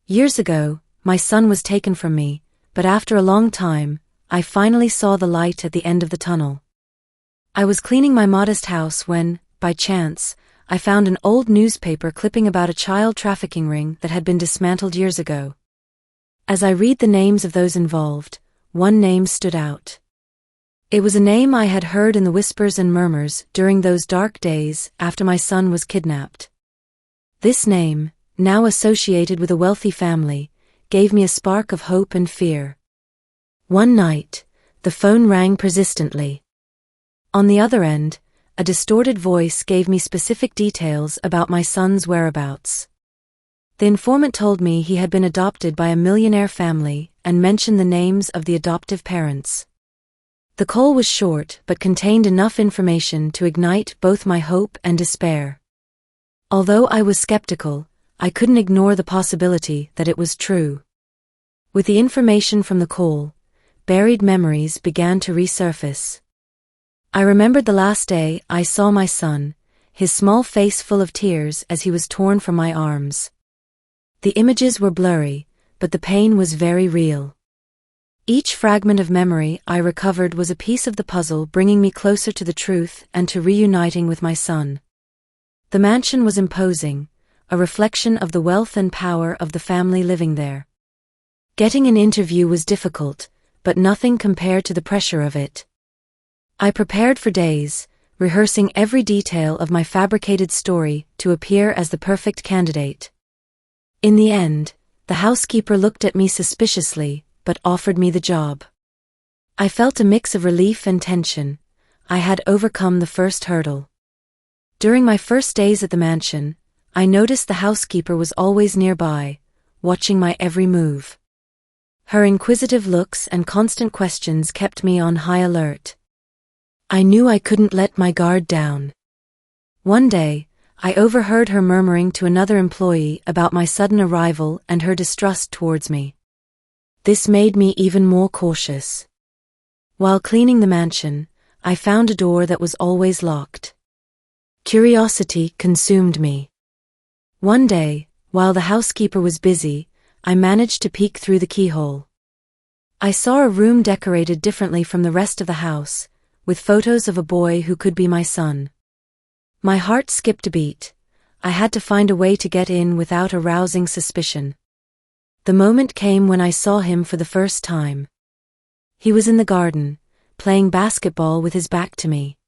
Years ago, my son was taken from me, but after a long time, I finally saw the light at the end of the tunnel. I was cleaning my modest house when, by chance, I found an old newspaper clipping about a child trafficking ring that had been dismantled years ago. As I read the names of those involved, one name stood out. It was a name I had heard in the whispers and murmurs during those dark days after my son was kidnapped. This name, now associated with a wealthy family, gave me a spark of hope and fear. One night, the phone rang persistently. On the other end, a distorted voice gave me specific details about my son's whereabouts. The informant told me he had been adopted by a millionaire family and mentioned the names of the adoptive parents. The call was short but contained enough information to ignite both my hope and despair. Although I was skeptical, I couldn't ignore the possibility that it was true. With the information from the call, buried memories began to resurface. I remembered the last day I saw my son, his small face full of tears as he was torn from my arms. The images were blurry, but the pain was very real. Each fragment of memory I recovered was a piece of the puzzle bringing me closer to the truth and to reuniting with my son. The mansion was imposing, a reflection of the wealth and power of the family living there. Getting an interview was difficult, but nothing compared to the pressure of it. I prepared for days, rehearsing every detail of my fabricated story to appear as the perfect candidate. In the end, the housekeeper looked at me suspiciously, but offered me the job. I felt a mix of relief and tension. I had overcome the first hurdle. During my first days at the mansion, I noticed the housekeeper was always nearby, watching my every move. Her inquisitive looks and constant questions kept me on high alert. I knew I couldn't let my guard down. One day, I overheard her murmuring to another employee about my sudden arrival and her distrust towards me. This made me even more cautious. While cleaning the mansion, I found a door that was always locked. Curiosity consumed me. One day, while the housekeeper was busy, I managed to peek through the keyhole. I saw a room decorated differently from the rest of the house, with photos of a boy who could be my son. My heart skipped a beat. I had to find a way to get in without arousing suspicion. The moment came when I saw him for the first time. He was in the garden, playing basketball with his back to me.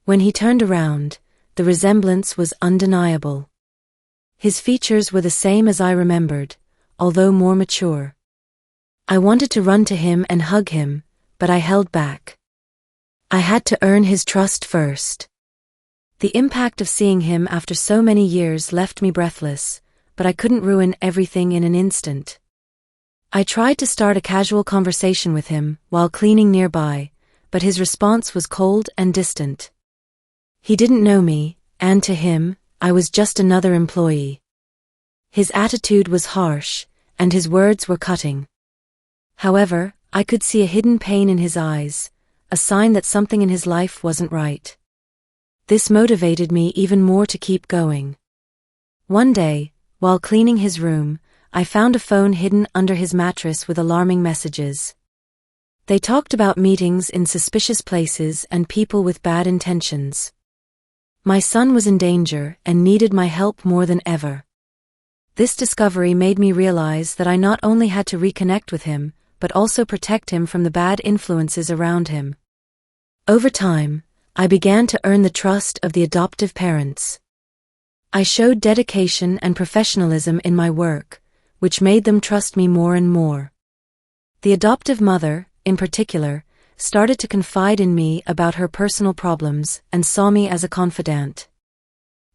When he turned around, the resemblance was undeniable. His features were the same as I remembered, although more mature. I wanted to run to him and hug him, but I held back. I had to earn his trust first. The impact of seeing him after so many years left me breathless, but I couldn't ruin everything in an instant. I tried to start a casual conversation with him while cleaning nearby, but his response was cold and distant. He didn't know me, and to him, I was just another employee. His attitude was harsh, and his words were cutting. However, I could see a hidden pain in his eyes, a sign that something in his life wasn't right. This motivated me even more to keep going. One day, while cleaning his room, I found a phone hidden under his mattress with alarming messages. They talked about meetings in suspicious places and people with bad intentions. My son was in danger and needed my help more than ever. This discovery made me realize that I not only had to reconnect with him, but also protect him from the bad influences around him. Over time, I began to earn the trust of the adoptive parents. I showed dedication and professionalism in my work, which made them trust me more and more. The adoptive mother, in particular, started to confide in me about her personal problems and saw me as a confidant.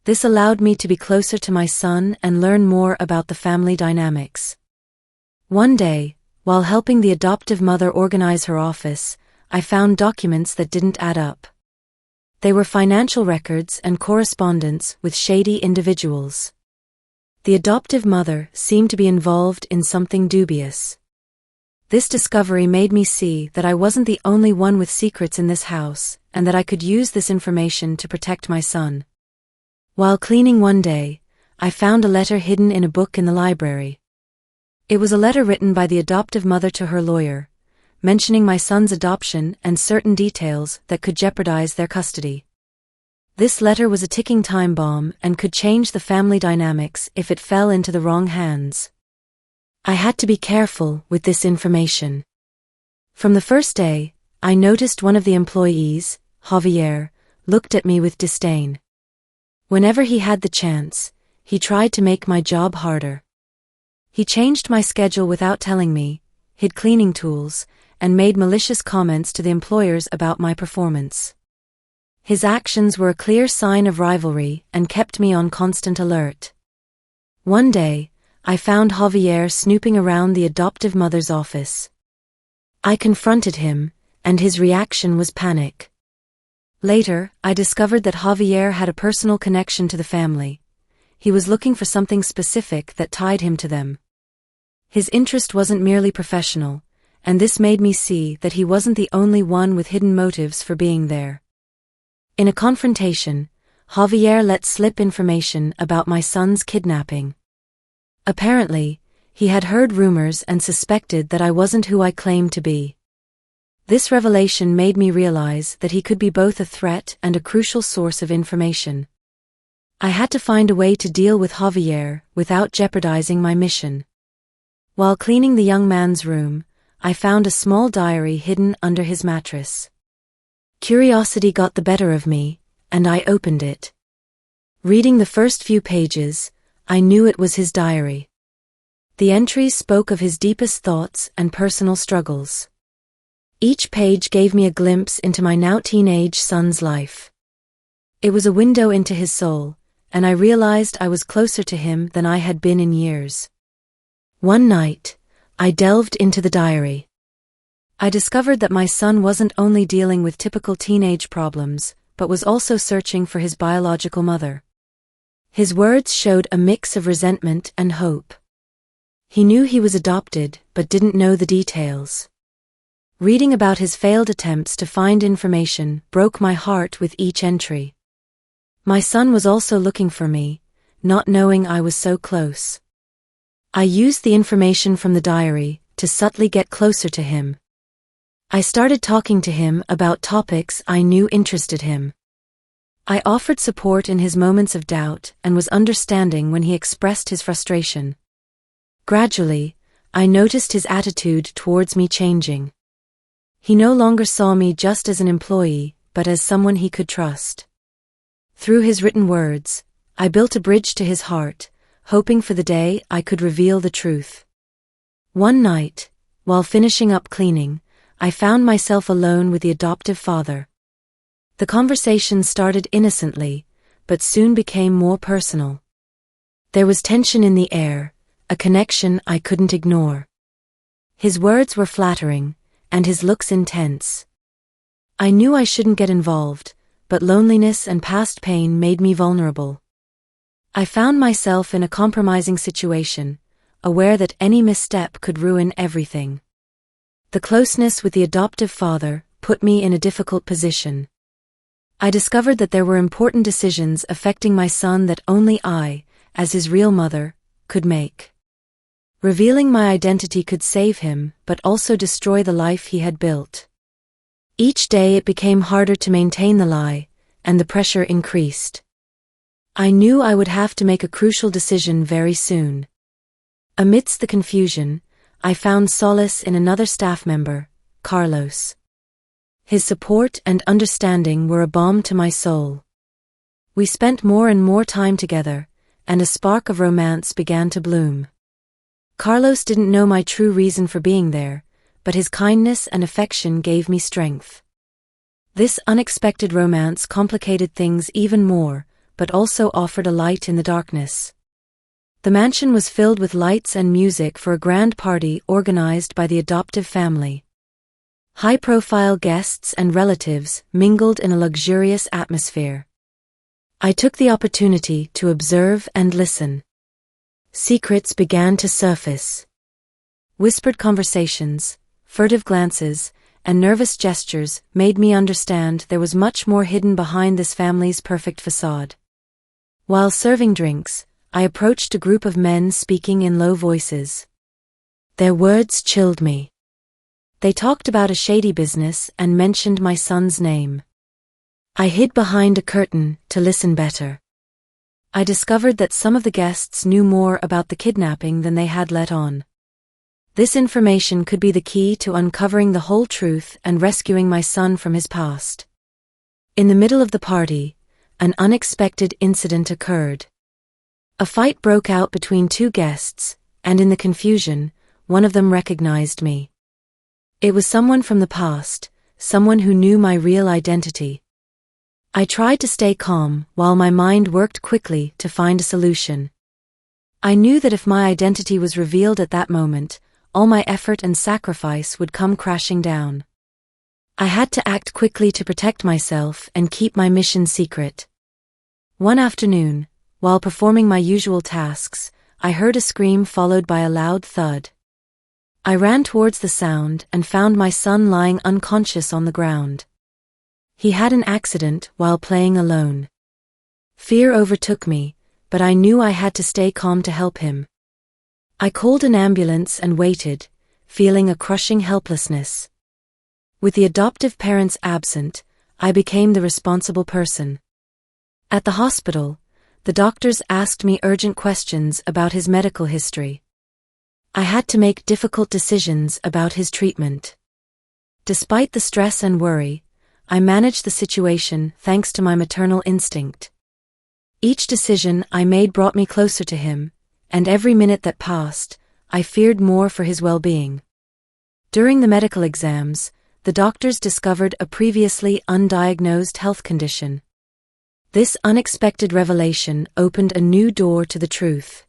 This allowed me to be closer to my son and learn more about the family dynamics. One day, while helping the adoptive mother organize her office, I found documents that didn't add up. They were financial records and correspondence with shady individuals. The adoptive mother seemed to be involved in something dubious. This discovery made me see that I wasn't the only one with secrets in this house, and that I could use this information to protect my son. While cleaning one day, I found a letter hidden in a book in the library. It was a letter written by the adoptive mother to her lawyer, mentioning my son's adoption and certain details that could jeopardize their custody. This letter was a ticking time bomb and could change the family dynamics if it fell into the wrong hands. I had to be careful with this information. From the first day, I noticed one of the employees, Javier, looked at me with disdain. Whenever he had the chance, he tried to make my job harder. He changed my schedule without telling me, hid cleaning tools, and made malicious comments to the employers about my performance. His actions were a clear sign of rivalry and kept me on constant alert. One day, I found Javier snooping around the adoptive mother's office. I confronted him, and his reaction was panic. Later, I discovered that Javier had a personal connection to the family. He was looking for something specific that tied him to them. His interest wasn't merely professional, and this made me see that he wasn't the only one with hidden motives for being there. In a confrontation, Javier let slip information about my son's kidnapping. Apparently, he had heard rumors and suspected that I wasn't who I claimed to be. This revelation made me realize that he could be both a threat and a crucial source of information. I had to find a way to deal with Javier without jeopardizing my mission. While cleaning the young man's room, I found a small diary hidden under his mattress. Curiosity got the better of me, and I opened it. Reading the first few pages, I knew it was his diary. The entries spoke of his deepest thoughts and personal struggles. Each page gave me a glimpse into my now teenage son's life. It was a window into his soul, and I realized I was closer to him than I had been in years. One night, I delved into the diary. I discovered that my son wasn't only dealing with typical teenage problems, but was also searching for his biological mother. His words showed a mix of resentment and hope. He knew he was adopted, but didn't know the details. Reading about his failed attempts to find information broke my heart with each entry. My son was also looking for me, not knowing I was so close. I used the information from the diary to subtly get closer to him. I started talking to him about topics I knew interested him. I offered support in his moments of doubt and was understanding when he expressed his frustration. Gradually, I noticed his attitude towards me changing. He no longer saw me just as an employee, but as someone he could trust. Through his written words, I built a bridge to his heart, hoping for the day I could reveal the truth. One night, while finishing up cleaning, I found myself alone with the adoptive father. The conversation started innocently, but soon became more personal. There was tension in the air, a connection I couldn't ignore. His words were flattering, and his looks intense. I knew I shouldn't get involved, but loneliness and past pain made me vulnerable. I found myself in a compromising situation, aware that any misstep could ruin everything. The closeness with the adoptive father put me in a difficult position. I discovered that there were important decisions affecting my son that only I, as his real mother, could make. Revealing my identity could save him, but also destroy the life he had built. Each day it became harder to maintain the lie, and the pressure increased. I knew I would have to make a crucial decision very soon. Amidst the confusion, I found solace in another staff member, Carlos. His support and understanding were a balm to my soul. We spent more and more time together, and a spark of romance began to bloom. Carlos didn't know my true reason for being there, but his kindness and affection gave me strength. This unexpected romance complicated things even more, but also offered a light in the darkness. The mansion was filled with lights and music for a grand party organized by the adoptive family. High-profile guests and relatives mingled in a luxurious atmosphere. I took the opportunity to observe and listen. Secrets began to surface. Whispered conversations, furtive glances, and nervous gestures made me understand there was much more hidden behind this family's perfect facade. While serving drinks, I approached a group of men speaking in low voices. Their words chilled me. They talked about a shady business and mentioned my son's name. I hid behind a curtain to listen better. I discovered that some of the guests knew more about the kidnapping than they had let on. This information could be the key to uncovering the whole truth and rescuing my son from his past. In the middle of the party, an unexpected incident occurred. A fight broke out between two guests, and in the confusion, one of them recognized me. It was someone from the past, someone who knew my real identity. I tried to stay calm while my mind worked quickly to find a solution. I knew that if my identity was revealed at that moment, all my effort and sacrifice would come crashing down. I had to act quickly to protect myself and keep my mission secret. One afternoon, while performing my usual tasks, I heard a scream followed by a loud thud. I ran towards the sound and found my son lying unconscious on the ground. He had an accident while playing alone. Fear overtook me, but I knew I had to stay calm to help him. I called an ambulance and waited, feeling a crushing helplessness. With the adoptive parents absent, I became the responsible person. At the hospital, the doctors asked me urgent questions about his medical history. I had to make difficult decisions about his treatment. Despite the stress and worry, I managed the situation thanks to my maternal instinct. Each decision I made brought me closer to him, and every minute that passed, I feared more for his well-being. During the medical exams, the doctors discovered a previously undiagnosed health condition. This unexpected revelation opened a new door to the truth.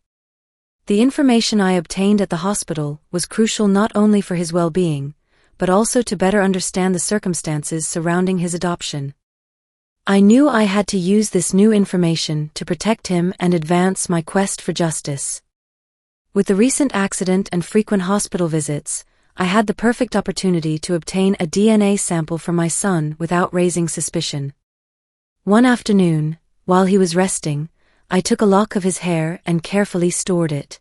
The information I obtained at the hospital was crucial not only for his well-being, but also to better understand the circumstances surrounding his adoption. I knew I had to use this new information to protect him and advance my quest for justice. With the recent accident and frequent hospital visits, I had the perfect opportunity to obtain a DNA sample from my son without raising suspicion. One afternoon, while he was resting, I took a lock of his hair and carefully stored it.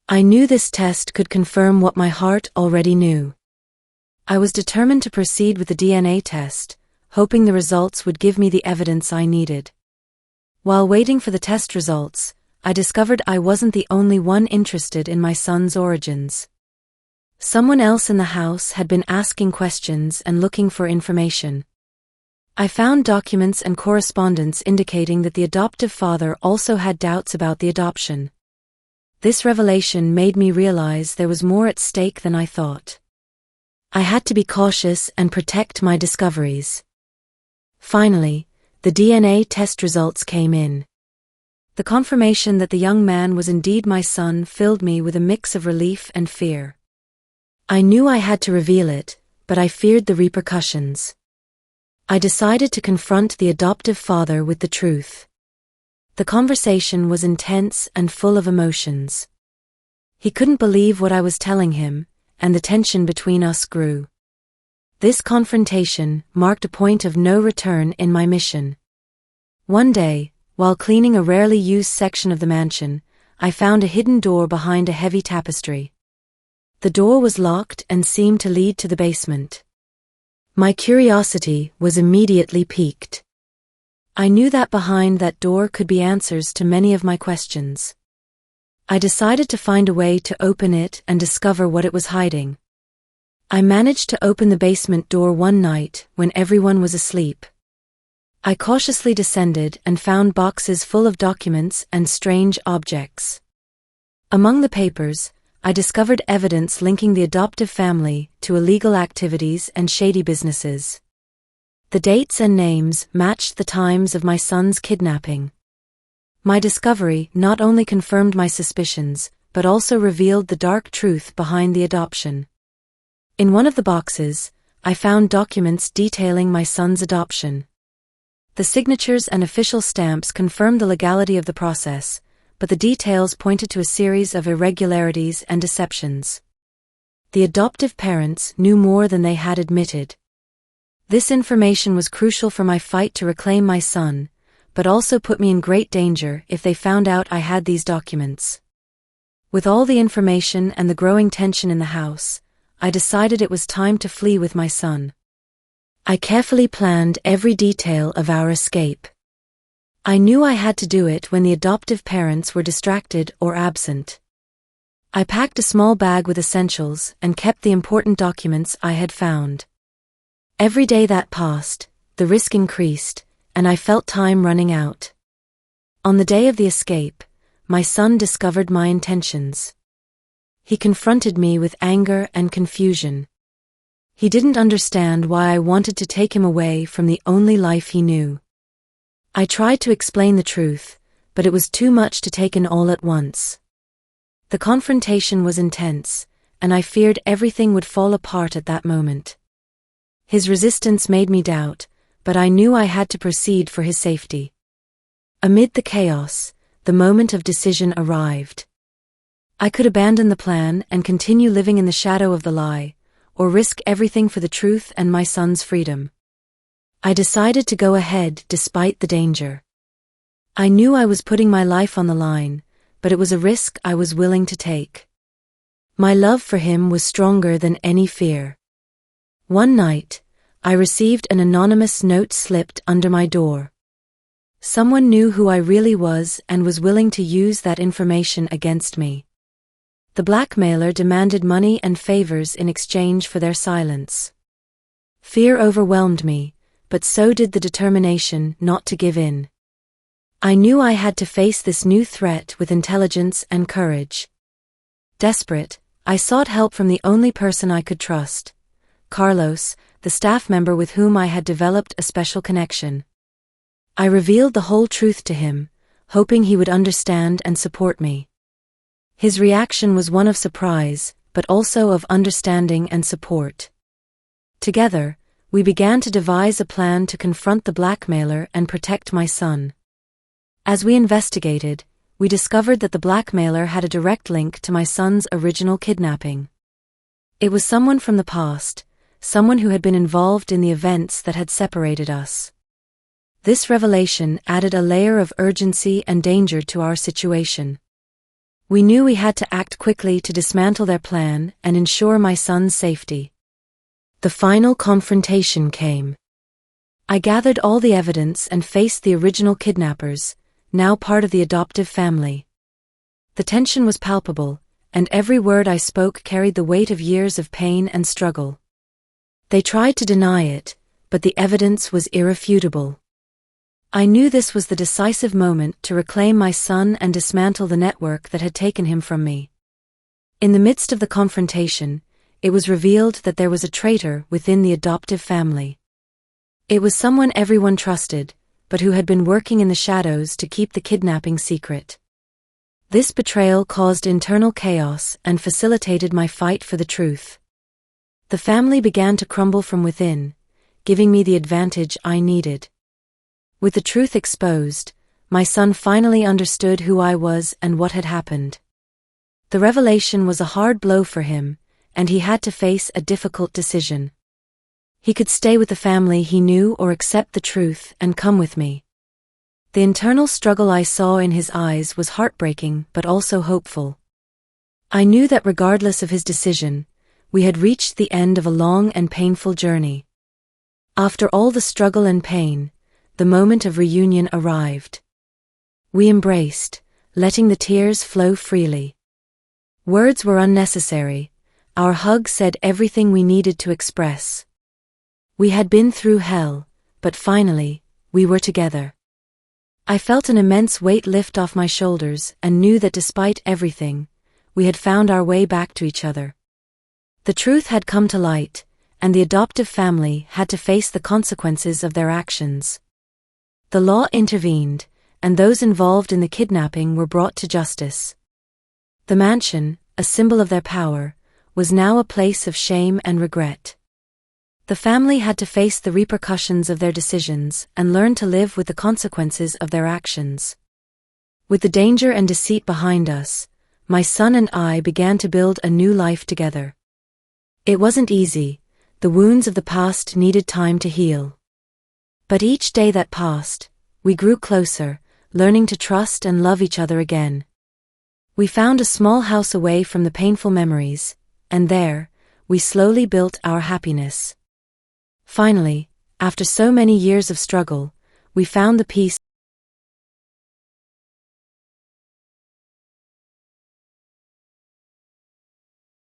I knew this test could confirm what my heart already knew. I was determined to proceed with the DNA test, hoping the results would give me the evidence I needed. While waiting for the test results, I discovered I wasn't the only one interested in my son's origins. Someone else in the house had been asking questions and looking for information. I found documents and correspondence indicating that the adoptive father also had doubts about the adoption. This revelation made me realize there was more at stake than I thought. I had to be cautious and protect my discoveries. Finally, the DNA test results came in. The confirmation that the young man was indeed my son filled me with a mix of relief and fear. I knew I had to reveal it, but I feared the repercussions. I decided to confront the adoptive father with the truth. The conversation was intense and full of emotions. He couldn't believe what I was telling him, and the tension between us grew. This confrontation marked a point of no return in my mission. One day, while cleaning a rarely used section of the mansion, I found a hidden door behind a heavy tapestry. The door was locked and seemed to lead to the basement. My curiosity was immediately piqued. I knew that behind that door could be answers to many of my questions. I decided to find a way to open it and discover what it was hiding. I managed to open the basement door one night when everyone was asleep. I cautiously descended and found boxes full of documents and strange objects. Among the papers, I discovered evidence linking the adoptive family to illegal activities and shady businesses. The dates and names matched the times of my son's kidnapping. My discovery not only confirmed my suspicions, but also revealed the dark truth behind the adoption. In one of the boxes, I found documents detailing my son's adoption. The signatures and official stamps confirmed the legality of the process, but the details pointed to a series of irregularities and deceptions. The adoptive parents knew more than they had admitted. This information was crucial for my fight to reclaim my son, but also put me in great danger if they found out I had these documents. With all the information and the growing tension in the house, I decided it was time to flee with my son. I carefully planned every detail of our escape. I knew I had to do it when the adoptive parents were distracted or absent. I packed a small bag with essentials and kept the important documents I had found. Every day that passed, the risk increased, and I felt time running out. On the day of the escape, my son discovered my intentions. He confronted me with anger and confusion. He didn't understand why I wanted to take him away from the only life he knew. I tried to explain the truth, but it was too much to take in all at once. The confrontation was intense, and I feared everything would fall apart at that moment. His resistance made me doubt, but I knew I had to proceed for his safety. Amid the chaos, the moment of decision arrived. I could abandon the plan and continue living in the shadow of the lie, or risk everything for the truth and my son's freedom. I decided to go ahead despite the danger. I knew I was putting my life on the line, but it was a risk I was willing to take. My love for him was stronger than any fear. One night, I received an anonymous note slipped under my door. Someone knew who I really was and was willing to use that information against me. The blackmailer demanded money and favors in exchange for their silence. Fear overwhelmed me, but so did the determination not to give in. I knew I had to face this new threat with intelligence and courage. Desperate, I sought help from the only person I could trust, Carlos, the staff member with whom I had developed a special connection. I revealed the whole truth to him, hoping he would understand and support me. His reaction was one of surprise, but also of understanding and support. Together, we began to devise a plan to confront the blackmailer and protect my son. As we investigated, we discovered that the blackmailer had a direct link to my son's original kidnapping. It was someone from the past, someone who had been involved in the events that had separated us. This revelation added a layer of urgency and danger to our situation. We knew we had to act quickly to dismantle their plan and ensure my son's safety. The final confrontation came. I gathered all the evidence and faced the original kidnappers, now part of the adoptive family. The tension was palpable, and every word I spoke carried the weight of years of pain and struggle. They tried to deny it, but the evidence was irrefutable. I knew this was the decisive moment to reclaim my son and dismantle the network that had taken him from me. In the midst of the confrontation, it was revealed that there was a traitor within the adoptive family. It was someone everyone trusted, but who had been working in the shadows to keep the kidnapping secret. This betrayal caused internal chaos and facilitated my fight for the truth. The family began to crumble from within, giving me the advantage I needed. With the truth exposed, my son finally understood who I was and what had happened. The revelation was a hard blow for him, and he had to face a difficult decision. He could stay with the family he knew or accept the truth and come with me. The internal struggle I saw in his eyes was heartbreaking but also hopeful. I knew that regardless of his decision, we had reached the end of a long and painful journey. After all the struggle and pain, the moment of reunion arrived. We embraced, letting the tears flow freely. Words were unnecessary. Our hug said everything we needed to express. We had been through hell, but finally, we were together. I felt an immense weight lift off my shoulders and knew that despite everything, we had found our way back to each other. The truth had come to light, and the adoptive family had to face the consequences of their actions. The law intervened, and those involved in the kidnapping were brought to justice. The mansion, a symbol of their power, was now a place of shame and regret. The family had to face the repercussions of their decisions and learn to live with the consequences of their actions. With the danger and deceit behind us, my son and I began to build a new life together. It wasn't easy. The wounds of the past needed time to heal. But each day that passed, we grew closer, learning to trust and love each other again. We found a small house away from the painful memories, and there, we slowly built our happiness. Finally, after so many years of struggle, we found the peace